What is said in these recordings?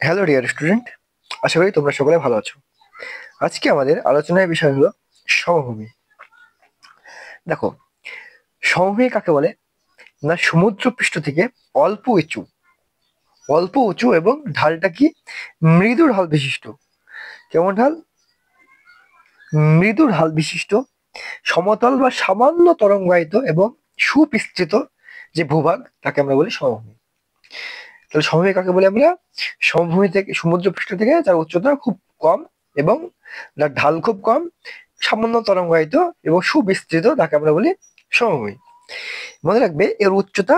Hello dear student, আশা করি তোমরা সকলে ভালো আছো। আজকে আমাদের আলোচনার বিষয় হলো সমভূমি। দেখো, সমভূমি কাকে বলে না, সমুদ্র পৃষ্ঠ থেকে অল্প উঁচু এবং ঢালটা কি মৃদু ঢাল বিশিষ্ট। কেমন ঢাল? মৃদু ঢাল বিশিষ্ট সমতল বা সামান্য তরঙ্গায়িত এবং সুবিস্তৃত যে ভূভাগ তাকে আমরা বলি সমভূমি। তাহলে সমভূমি কাকে বলি আমরা? সমভূমি থেকে সমুদ্র পৃষ্ঠ থেকে যার উচ্চতা খুব কম এবং যার ঢাল খুব কম, সামান্য তরঙ্গায়িত এবং সুবিস্তৃত তাকে আমরা বলি সমভূমি। মনে রাখবে এর উচ্চতা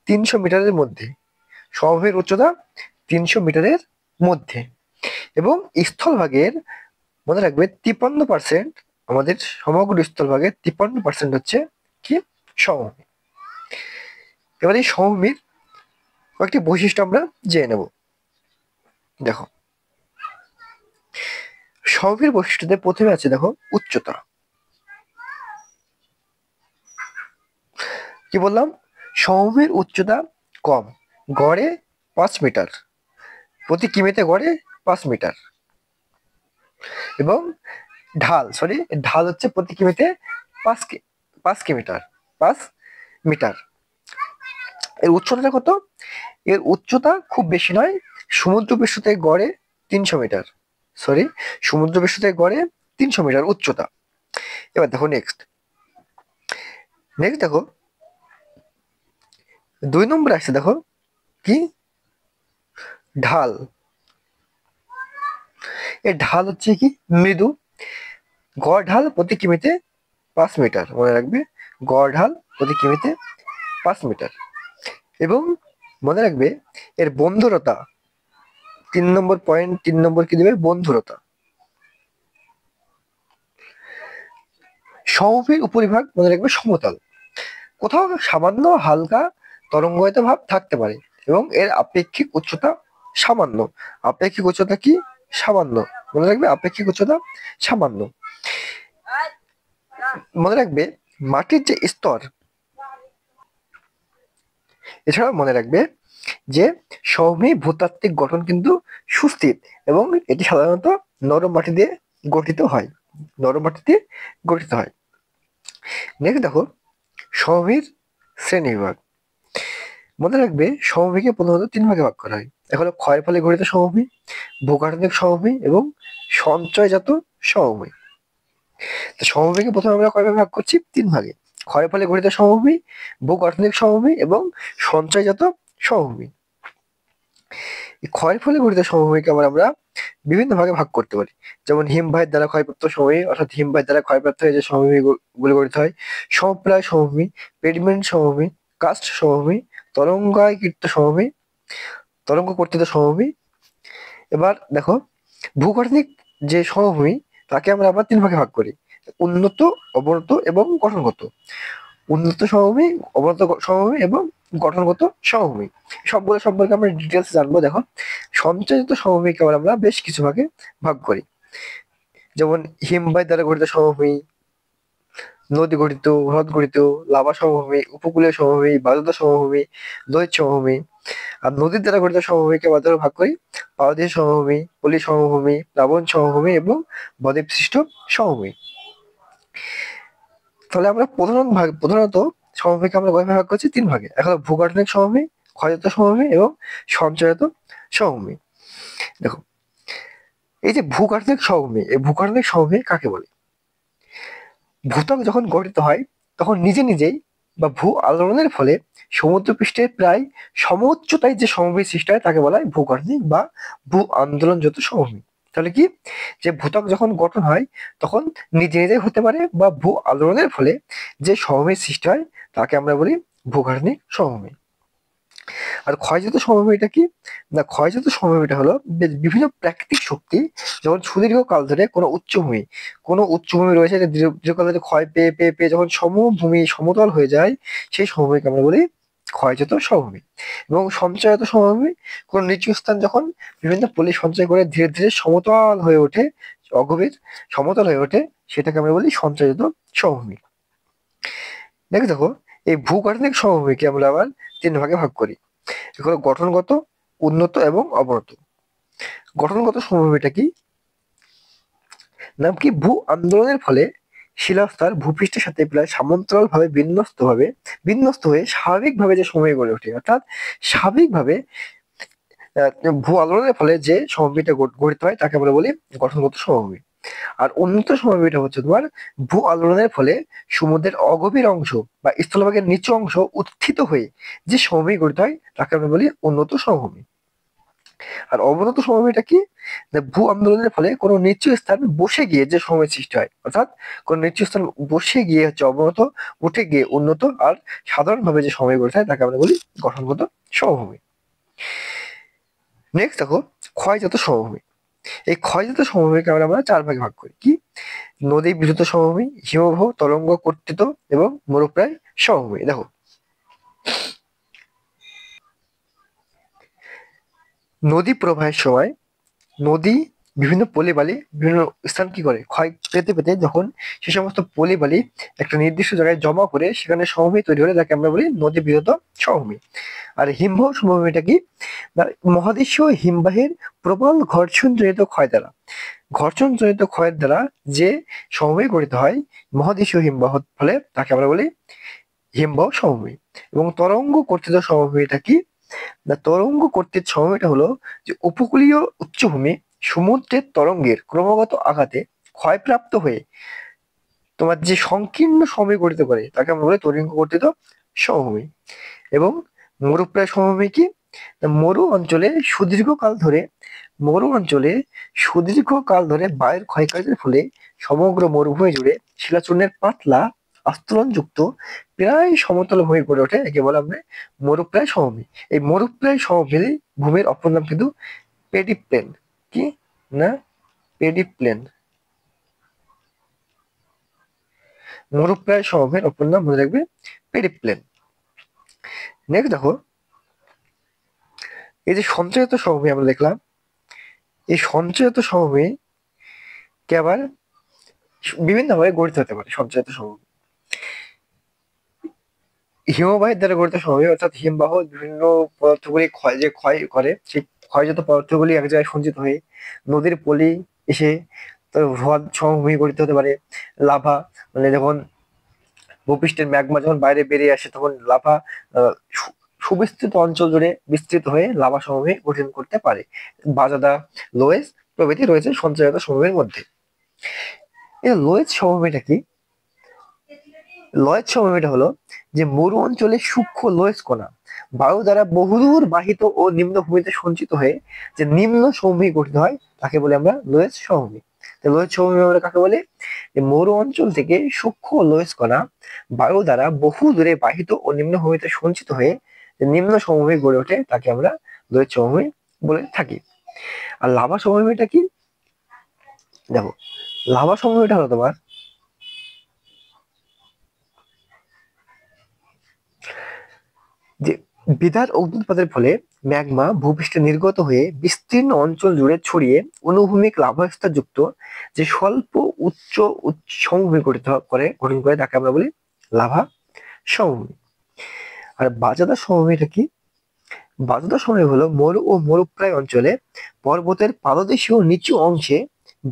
৩০০ মিটারের মধ্যে। সমভূমির উচ্চতা ৩০০ মিটারের মধ্যে এবং স্থলভাগের মনে রাখবে ৫৩%, আমাদের সমগ্র স্থলভাগের ৫৩% হচ্ছে কি সমভূমি। এবার এই সমভূমির কয়েকটি বৈশিষ্ট্য আমরা জেনে নেব। দেখো, সমভূমির বৈশিষ্ট্যতে প্রথমে আছে দেখো উচ্চতা। কি বললাম? সমভূমির উচ্চতা কম, গড়ে ৫ মিটার, প্রতি কিমিতে গড়ে ৫ মিটার এবং ঢাল হচ্ছে প্রতি কিমিতে ৫ মিটার। এর উচ্চতা কত? এর উচ্চতা খুব বেশি নয়, সমুদ্র পৃষ্ঠ থেকে গড়ে ৩০০ মিটার। সমুদ্র পৃষ্ঠ থেকে গড়ে ৩০০ মিটার উচ্চতা। এবার দেখো নেক্সট দেখো ২ নম্বর আসছে, দেখো কি ঢাল। এর ঢাল হচ্ছে কি মৃদু, গড় ঢাল প্রতি কিমিতে ৫ মিটার। মনে রাখবে, গড় ঢাল প্রতি কিমিতে ৫ মিটার। এবং মনে রাখবে এর বন্ধুরতা, ৩ নম্বর কি দেবে? বন্ধুরতা। সমভূমির উপরিভাগ মনে রাখবে সমতল, কোথাও সামান্য হালকা তরঙ্গায়িত ভাব থাকতে পারে এবং এর আপেক্ষিক উচ্চতা সামান্য। আপেক্ষিক উচ্চতা কি? সামান্য। মনে রাখবে আপেক্ষিক উচ্চতা সামান্য। মনে রাখবে মাটির যে স্তর, এছাড়াও মনে রাখবে যে সমভূমি ভূতাত্ত্বিক গঠন কিন্তু সুস্থির এবং এটি সাধারণত নরম মাটি দিয়ে গঠিত হয়। নেক্সট দেখো সমভূমির শ্রেণীবিভাগ। মনে রাখবে সমভূমিকে প্রধানত ৩ ভাগে ভাগ করা হয়। এক হলো ক্ষয়ের ফলে গঠিত সমভূমি, ভূগাঠনিক সমভূমি এবং সঞ্চয়জাত সমভূমি। তো সমভূমিকে প্রথমে আমরা কয় ভাগে ভাগ করছি? ৩ ভাগে। ক্ষয়ের ফলে গঠিত সমভূমি, ভূগাঠনিক সমভূমি এবং সঞ্চয়জাত সমভূমি। এই ক্ষয়ের ফলে গঠিত সমভূমিকে আমরা বিভিন্ন ভাগে ভাগ করতে পারি। যেমন হিমবাহের দ্বারা ক্ষয়প্রাপ্ত সমভূমি, অর্থাৎ হিমবাহের দ্বারা ক্ষয়প্রাপ্ত হয়ে যে সমভূমি গুলো গঠিত হয়, সমপ্রায় সমভূমি, পেডিমেন্ট সমভূমি, কার্স্ট সমভূমি, তরঙ্গ কর্তিত সমভূমি। এবার দেখো ভূগঠনিক যে সমভূমি তাকে আমরা আবার ৩ ভাগে ভাগ করি: উন্নত, অবনত এবং গঠনগত। উন্নত সমভূমি, অবনত সমভূমি এবং গঠনগত সমভূমি, সবগুলো সম্পর্কে আমরা ডিটেলস জানবো। দেখো, সঞ্চয়িত সমভূমিকে আবার আমরা বেশ কিছু ভাগে ভাগ করি। যেমন হিমবাহ দ্বারা গঠিত সমভূমি, নদী গঠিত, হ্রদ গঠিত, লাভা সমভূমি, উপকূলীয় সমভূমি, বালুত সমভূমি, লোহিত সমভূমি। আর নদীর দ্বারা গঠিত সমভূমিকে আবার ভাগ করি পাদদেশ সমভূমি, পলি সমভূমি, প্লাবন সমভূমি এবং বদ্বীপসৃষ্ট সমভূমি। তাহলে আমরা প্রধানত সমভূমিকে আমরা কয় ভাগে ভাগ করছি? ৩ ভাগে। এক হলো ভূগঠনিক সমভূমি, ক্ষয়জাত সমভূমি এবং সঞ্চয়জাত সমভূমি। দেখো, এই যে ভূগঠনিক সমভূমি, এই ভূগঠনিক সমভূমি কাকে বলে? ভূত্বক যখন গঠিত হয় তখন নিজেই বা ভূ আলোড়নের ফলে সমুদ্রপৃষ্ঠের প্রায় সমউচ্চতায় যে সমভূমি সৃষ্টি হয় তাকে বলা হয় ভূগঠনিক বা ভূ আন্দোলনজাত সমভূমি। তাহলে কি, যে ভূত্বক যখন গঠন হয় তখন নিজেই হতে পারে বা ভূ আলোড়নের ফলে যে সমভূমির সৃষ্টি হয় তাকে আমরা বলি ভূগঠনিক সমভূমি। আর ক্ষয়জাত সমভূমিটা কি? না, ক্ষয়জাত সমভূমিটা হলো বিভিন্ন প্রাকৃতিক শক্তি, যেমন সুদীর্ঘ কাল ধরে কোনো উচ্চভূমি রয়েছে যে দীর্ঘকাল ধরে ক্ষয় পেয়ে পেয়ে পেয়ে যখন সমভূমি সমতল হয়ে যায়, সেই সমভূমিকে আমরা বলি ক্ষয়জাত সমভূমি। এবং সঞ্চয়জাত সমভূমি, কোনো নিচু স্থান যখন বিভিন্ন পলি সঞ্চয় করে ধীরে ধীরে সমতল হয়ে ওঠে, অগভীর সমতল হয়ে ওঠে, সেটাকে আমরা বলি সঞ্চয়জাত সমভূমি। দেখো, এই ভূগঠনিক সমভূমিকে আমরা আবার ৩ ভাগে ভাগ করি: এগুলো গঠনগত, উন্নত এবং অবনত। গঠনগত সমভূমিটা কি? নাম কি? ভূ আন্দোলনের ফলে শিলাস্তর ভূপৃষ্ঠের সাথে প্রায় সমান্তরালভাবে বিন্যস্ত হয়ে স্বাভাবিকভাবে যে সমভূমি গড়ে ওঠে, অর্থাৎ স্বাভাবিকভাবে ভূ আন্দোলনের ফলে যে সমভূমিটা গঠিত হয় তাকে আমরা বলি গঠনগত সমভূমি। আর উন্নত সমভূমিটা হচ্ছে তোমার ভূ আলোড়নের ফলে সমুদ্রের অগভীর অংশ বা স্থলভাগের নিচু অংশ উত্থিত হয়ে যে সমভূমি গঠিত হয় তাকে আমরা বলি উন্নত সমভূমি। আর অবনত সমভূমিটা কি? না, ভূ আন্দোলনের ফলে কোনো নিচু স্থান বসে গিয়ে যে সমভূমি সৃষ্টি হয়, অর্থাৎ কোনো নিচু স্থান বসে গিয়ে হচ্ছে অবনত, উঠে গিয়ে উন্নত, আর সাধারণভাবে যে সমভূমি গঠিত হয় তাকে আমরা বলি গঠনগত সমভূমি। নেক্সট দেখো ক্ষয়জাত সমভূমি। এই ক্ষয়জাত সমভূমিকে আমরা 4 ভাগে ভাগ করি। কি? নদী বিধৃত সমভূমি, হিমবাহ তরঙ্গ কর্তৃত এবং মরুপ্রায় সমভূমি। দেখো নদী প্রবাহের সময় নদী বিভিন্ন পলি বালি বিভিন্ন স্থান কি করে ক্ষয় পেতে পেতে যখন সে সমস্ত পলি বালি একটা নির্দিষ্ট জায়গায় জমা করে সেখানে সমভূমি তৈরি হলে তাকে আমরা বলি নদী বিধৃত সমভূমি। আর হিমবাহ সমভূমিটা কি? না, মহাদেশীয় হিমবাহের প্রবল ঘর্ষণজনিত ক্ষয় দ্বারা যে সমভূমি গঠিত হয় মহাদেশীয় হিমবাহ ফলে তাকে আমরা বলি হিমবাহ সমভূমি। এবং তরঙ্গ কর্তৃত সমভূমিটা কি? না, তরঙ্গ কর্তৃক সমভূমিটা হলো যে উপকূলীয় উচ্চভূমি সমুদ্রের তরঙ্গের ক্রমাগত আঘাতে ক্ষয়প্রাপ্ত হয়ে তোমার যে সংকীর্ণ সমভূমি গঠিত করে তাকে আমরা বলি তরঙ্গ কর্তৃত সমভূমি। এবং মরুপ্রায় সমভূমি কি? না, মরু অঞ্চলে সুদীর্ঘকাল ধরে বায়ুর ক্ষয়কার্যের ফলে সমগ্র মরুভূমি জুড়ে শিলাচূর্ণের পাতলা আস্তরণযুক্ত প্রায় সমতল ভূমি গড়ে ওঠে, একে বলে আমরা মরুপ্রায় সমভূমি। এই মরুপ্রায় সমভূমি ভূমির অপর নাম কিন্তু পেডিপ্লেন। কি? না, পেডিপ্লেন। মরুপ্রায় সমভূমির অপর নাম মনে রাখবে পেডিপ্লেন। নেক্সট দেখো এই যে সঞ্চয়িত সমভূমি আমরা দেখলাম, এই সঞ্চয়িত সমভূমি কে আবার বিভিন্নভাবে গঠিত হতে পারে। সঞ্চয়িত সমভূমি হিমবাহের দ্বারা গঠিত সমভূমি, অর্থাৎ হিমবাহ বিভিন্ন পদার্থগুলি ক্ষয় করে সেই ক্ষয়জাত পদার্থগুলি এক জায়গায় সঞ্চিত হয়ে নদীর পলি এসে হ্রদ সমভূমি গঠিত হতে পারে। লাভা মানে যখন ভূপৃষ্ঠের ম্যাগমা যখন বাইরে বেরিয়ে আসে তখন লাভা সুবিস্তৃত অঞ্চল জুড়ে বিস্তৃত হয়ে লাভা সমভূমি গঠন করতে পারে। বাজাদা, লোয়েস প্রভৃতি রয়েছে সঞ্চয়িত সমভূমির মধ্যে। এই লোয়েস সমভূমিটা কি? লোয়েস সমভূমিটা হলো যে মরু অঞ্চলে সূক্ষ্ম লোয়েস কণা বায়ু দ্বারা বহুদূর বাহিত ও নিম্নভূমিতে সঞ্চিত হয়ে যে নিম্ন সমভূমি গঠিত হয় তাকে বলে আমরা লোয়েস সমভূমি। লোয়েস সমভূমি আমরা কাকে বলে? যে মরু অঞ্চল থেকে সূক্ষ্ম লোয়েস কণা বায়ু দ্বারা বহু দূরে বাহিত ও নিম্নভূমিতে সঞ্চিত হয়ে যে নিম্ন সমভূমি গড়ে ওঠে তাকে আমরা লোয়েস সমভূমি বলে থাকি। আর লাভা সমভূমিটা কি? দেখো লাভা সমভূমিটা হলো তোমার যে বিরাট অগ্নুৎপাতের ফলে ম্যাগমা ভূপৃষ্ঠে নির্গত হয়ে বিস্তীর্ণ অঞ্চল জুড়ে ছড়িয়ে অনুভূমিক লাভাস্তর যুক্ত যে স্বল্প উচ্চ সমভূমি গঠন করে তাকে আমরা বলি লাভা সমভূমি। আর বাজাদা সমভূমিটা কি? বাজাদা সমভূমি হলো মরু ও মরুপ্রায় অঞ্চলে পর্বতের পাদদেশীয় নিচু অংশে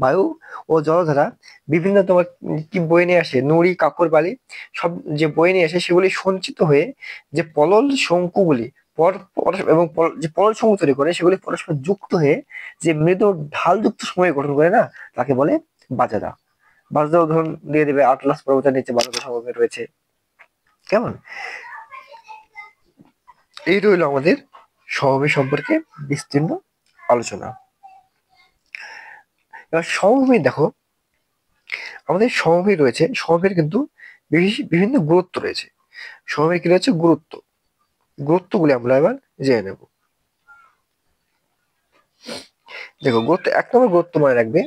বায়ু ও জলধারা বিভিন্ন তোমার কি বয়ে নিয়ে আসে, নুড়ি কাকর বালি সব যে বয়ে নিয়ে আসে সেগুলি সঞ্চিত হয়ে যে পলল শঙ্কুগুলি যে পলল শঙ্কু তৈরি করে সেগুলি পরস্পর যুক্ত হয়ে যে মৃদু ঢালযুক্ত সময় গঠন করে না তাকে বলে বাজাদা। বাজাদা উদাহরণ দিয়ে দেবে আটলাস পর্বতের নিচে বাজাদা সমভূমি রয়েছে। কেমন? এই রইল আমাদের সমভূমি সম্পর্কে বিস্তীর্ণ আলোচনা। এবার সমভূমি দেখো আমাদের সমভূমি রয়েছে, সমভূমির কিন্তু বিভিন্ন গুরুত্ব রয়েছে। সমভূমির কি রয়েছে? গুরুত্বগুলি আমরা এবার জেনে নেব। দেখো গুরুত্ব, 1 নম্বর গুরুত্ব মনে রাখবে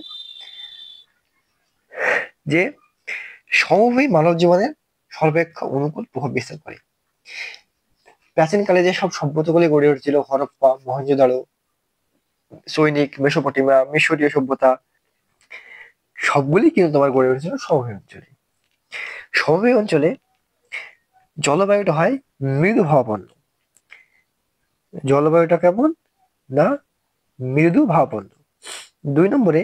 যে সমভূমি মানব জীবনের সর্বাপেক্ষা অনুকূল প্রভাব বিস্তার করে। প্রাচীনকালে যে সব সভ্যতাগুলি গড়ে উঠেছিল, হরপ্পা, মহেঞ্জোদারো, সৈনিক, মেসোপটেমিয়া, মিশরীয় সভ্যতা সবগুলি কিন্তু তোমার গড়ে উঠেছিল সমভূমি অঞ্চলে। সমভূমি অঞ্চলে জলবায়ুটা হয় মৃদু ভাবাপন্ন। জলবায়ুটা কেমন? না, মৃদু ভাবাপন্ন। 2 নম্বরে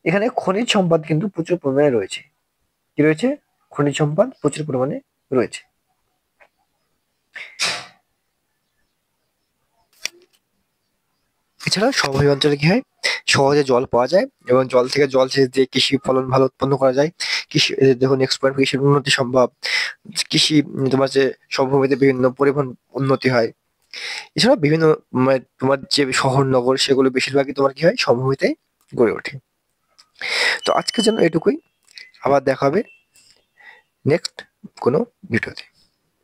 এখানে খনিজ সম্পদ কিন্তু প্রচুর পরিমাণে রয়েছে। কি রয়েছে? খনিজ সম্পদ প্রচুর পরিমাণে রয়েছে। এছাড়া সমভূমি অঞ্চলে কি হয়? সহজে জল পাওয়া যায় এবং জল থেকে জলসেচ দিয়ে কৃষি ফলন ভালো উৎপন্ন করা যায়। কৃষি দেখুন নেক্সট পয়েন্ট, কৃষির উন্নতি সম্ভব। কৃষি তোমার যে সমভূমিতে বিভিন্ন পরিবহন উন্নতি হয়। এছাড়াও বিভিন্ন তোমার যে শহর নগর সেগুলো বেশিরভাগই তোমার কি হয়? সমভূমিতে গড়ে ওঠে। তো আজকের জন্য এটুকুই। আবার দেখা হবে নেক্সট কোনো ভিডিওতে।